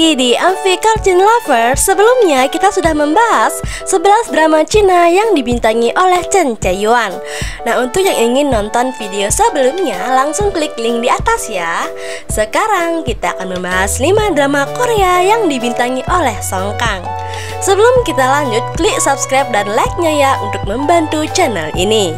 lagi di Amfi Cartoon Lover. Sebelumnya kita sudah membahas 11 drama Cina yang dibintangi oleh Chen Chaiyuan. Nah, untuk yang ingin nonton video sebelumnya, langsung klik link di atas ya. Sekarang kita akan membahas 5 drama Korea yang dibintangi oleh Song Kang. Sebelum kita lanjut, klik subscribe dan like-nya ya untuk membantu channel ini.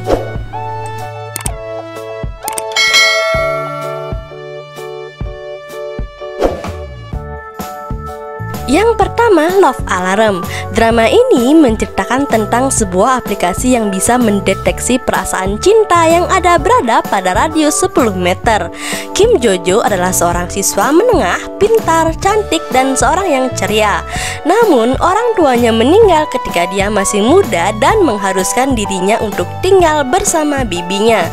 Yang pertama, Love Alarm. Drama ini menceritakan tentang sebuah aplikasi yang bisa mendeteksi perasaan cinta yang berada pada radius 10 meter. Kim Jojo adalah seorang siswa menengah, pintar, cantik, dan seorang yang ceria. Namun, orang tuanya meninggal ketika dia masih muda dan mengharuskan dirinya untuk tinggal bersama bibinya.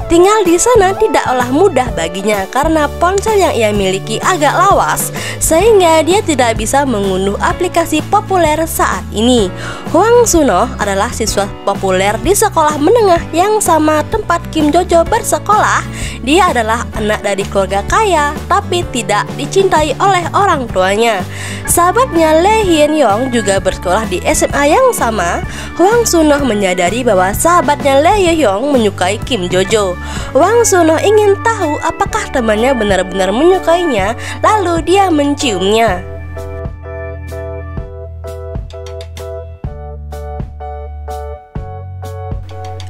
Tinggal di sana tidaklah mudah baginya karena ponsel yang ia miliki agak lawas, sehingga dia tidak bisa mengunduh aplikasi populer saat ini. Hwang Suno adalah siswa populer di sekolah menengah yang sama tempat Kim Jojo bersekolah. Dia adalah anak dari keluarga kaya tapi tidak dicintai oleh orang tuanya. Sahabatnya Lee Hyun Yong juga bersekolah di SMA yang sama. Hwang Suno menyadari bahwa sahabatnya Lee Hyun Yong menyukai Kim Jojo. Hwang Suno ingin tahu apakah temannya benar-benar menyukainya, lalu dia menciumnya.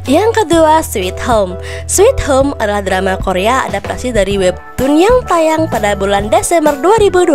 Yang kedua, Sweet Home. Sweet Home adalah drama Korea adaptasi dari webtoon yang tayang pada bulan Desember 2020.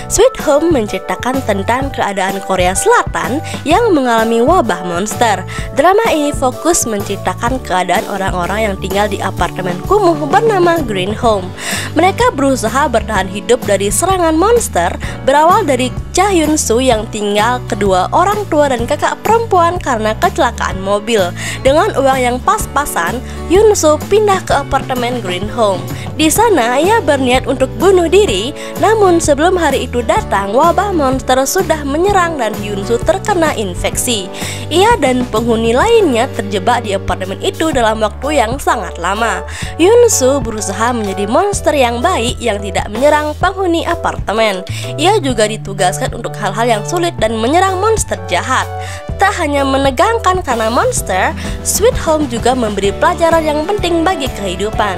Sweet Home menceritakan tentang keadaan Korea Selatan yang mengalami wabah monster. Drama ini fokus menceritakan keadaan orang-orang yang tinggal di apartemen kumuh bernama Green Home. Mereka berusaha bertahan hidup dari serangan monster, berawal dari Cha Hyun Soo yang tinggal kedua orang tua dan kakak perempuan karena kecelakaan mobil. Dengan uang yang pas-pasan, Hyun Soo pindah ke apartemen Green Home. Di sana ia berniat untuk bunuh diri, namun sebelum hari itu datang, wabah monster sudah menyerang dan Hyun Soo terkena infeksi. Ia dan penghuni lainnya terjebak di apartemen itu dalam waktu yang sangat lama. Hyun Soo berusaha menjadi monster yang baik yang tidak menyerang penghuni apartemen. Ia juga ditugaskan untuk hal-hal yang sulit dan menyerang monster jahat. Tak hanya menegangkan karena monster, Sweet Home juga memberi pelajaran yang penting bagi kehidupan.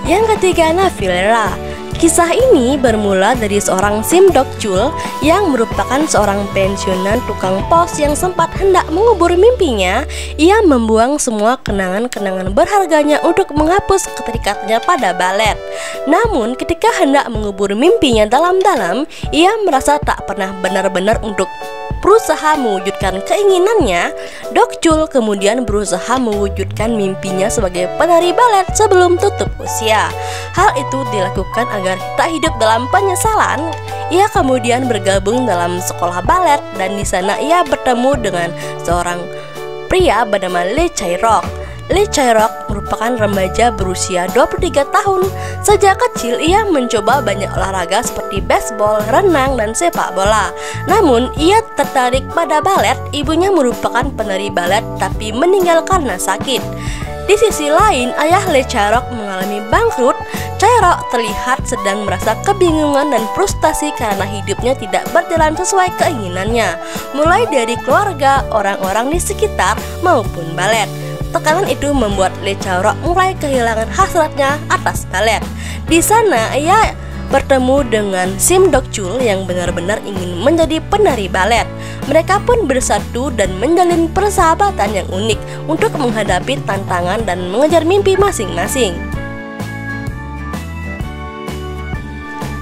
Yang ketiga, Navilera. Kisah ini bermula dari seorang Sim Dok Chul yang merupakan seorang pensiunan tukang pos yang sempat hendak mengubur mimpinya. Ia membuang semua kenangan-kenangan berharganya untuk menghapus keterikatannya pada balet. Namun ketika hendak mengubur mimpinya dalam-dalam, ia merasa tak pernah benar-benar untuk berusaha mewujudkan keinginannya. Dok Chul kemudian berusaha mewujudkan mimpinya sebagai penari balet sebelum tutup usia. Hal itu dilakukan agar tak hidup dalam penyesalan. Ia kemudian bergabung dalam sekolah balet dan di sana ia bertemu dengan seorang pria bernama Lee Chae-rok. Lee Chae-rok merupakan remaja berusia 23 tahun. Sejak kecil ia mencoba banyak olahraga seperti baseball, renang, dan sepak bola. Namun ia tertarik pada balet. Ibunya merupakan penari balet tapi meninggal karena sakit. Di sisi lain, ayah Lee Chae-rok mengalami bangkrut. Chae-rok terlihat sedang merasa kebingungan dan frustasi karena hidupnya tidak berjalan sesuai keinginannya, mulai dari keluarga, orang-orang di sekitar, maupun balet. Tekanan itu membuat Lee Chae-rok mulai kehilangan hasratnya atas balet. Di sana ia bertemu dengan Sim Dok Chul yang benar-benar ingin menjadi penari balet. Mereka pun bersatu dan menjalin persahabatan yang unik untuk menghadapi tantangan dan mengejar mimpi masing-masing.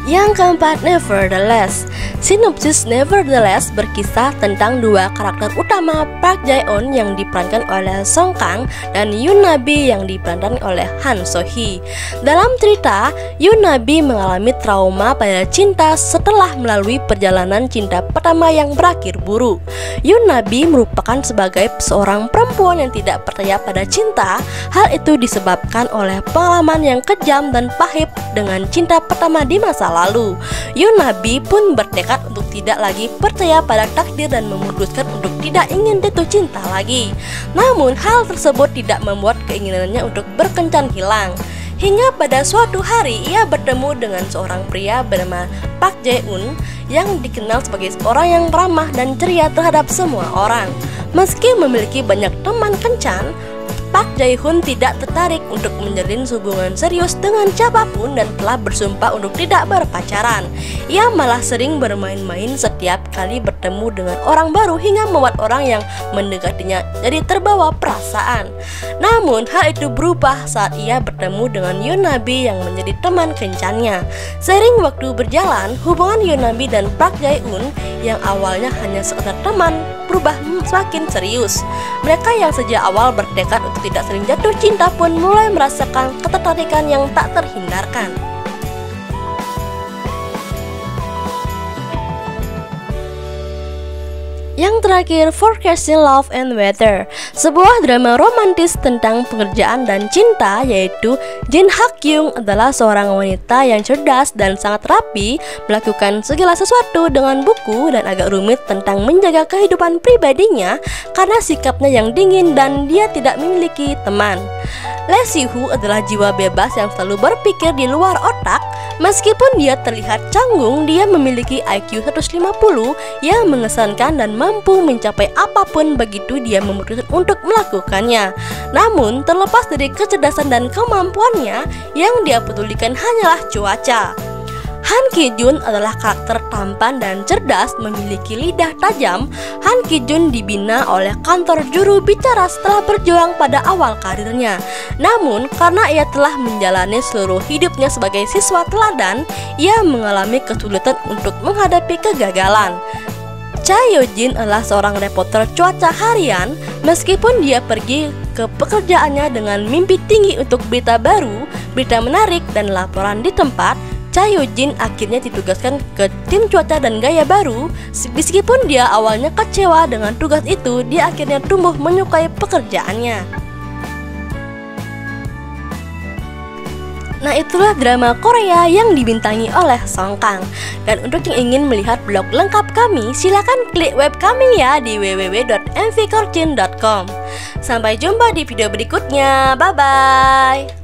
Yang keempat, Nevertheless. Sinopsis Nevertheless berkisah tentang dua karakter utama, Park Jae-on yang diperankan oleh Song Kang dan Yoon Na-bi yang diperankan oleh Han So-hee. Dalam cerita, Yoon Na-bi mengalami trauma pada cinta setelah melalui perjalanan cinta pertama yang berakhir buruk. Yoon Na-bi merupakan sebagai seorang perempuan yang tidak percaya pada cinta. Hal itu disebabkan oleh pengalaman yang kejam dan pahit dengan cinta pertama di masa lalu. Yoon Na-bi pun bertekad untuk tidak lagi percaya pada takdir dan memutuskan untuk tidak ingin jatuh cinta lagi. Namun hal tersebut tidak membuat keinginannya untuk berkencan hilang. Hingga pada suatu hari ia bertemu dengan seorang pria bernama Park Jae-un yang dikenal sebagai orang yang ramah dan ceria terhadap semua orang. Meski memiliki banyak teman kencan, Park Jae-hun tidak tertarik untuk menjalin hubungan serius dengan siapapun dan telah bersumpah untuk tidak berpacaran. Ia malah sering bermain-main setiap kali bertemu dengan orang baru hingga membuat orang yang mendekatinya jadi terbawa perasaan. Namun hal itu berubah saat ia bertemu dengan Yoon-nabi yang menjadi teman kencannya. Seiring waktu berjalan, hubungan Yoon-nabi dan Park Jae-un yang awalnya hanya sekedar teman berubah semakin serius. Mereka yang sejak awal bertekad untuk tidak sering jatuh cinta pun mulai merasakan ketertarikan yang tak terhindarkan. Yang terakhir, Forecasting Love and Weather, sebuah drama romantis tentang pekerjaan dan cinta, yaitu Jin Hak-kyung adalah seorang wanita yang cerdas dan sangat rapi, melakukan segala sesuatu dengan buku dan agak rumit tentang menjaga kehidupan pribadinya karena sikapnya yang dingin dan dia tidak memiliki teman. Lee Si-hoo adalah jiwa bebas yang selalu berpikir di luar otak. Meskipun dia terlihat canggung, dia memiliki IQ 150 yang mengesankan dan mampu mencapai apapun begitu dia memutuskan untuk melakukannya. Namun, terlepas dari kecerdasan dan kemampuannya, yang dia pedulikan hanyalah cuaca. Han Ki-jun adalah karakter tampan dan cerdas, memiliki lidah tajam. Han Ki-jun dibina oleh kantor juru bicara setelah berjuang pada awal karirnya. Namun, karena ia telah menjalani seluruh hidupnya sebagai siswa teladan, ia mengalami kesulitan untuk menghadapi kegagalan. Cha Yo-jin adalah seorang reporter cuaca harian. Meskipun dia pergi ke pekerjaannya dengan mimpi tinggi untuk berita baru, berita menarik, dan laporan di tempat, Cha Yo-jin akhirnya ditugaskan ke tim cuaca dan gaya baru. Meskipun dia awalnya kecewa dengan tugas itu, dia akhirnya tumbuh menyukai pekerjaannya. Nah, itulah drama Korea yang dibintangi oleh Song Kang. Dan untuk yang ingin melihat blog lengkap kami, silakan klik web kami ya di www.mvkorchin.com. Sampai jumpa di video berikutnya. Bye bye.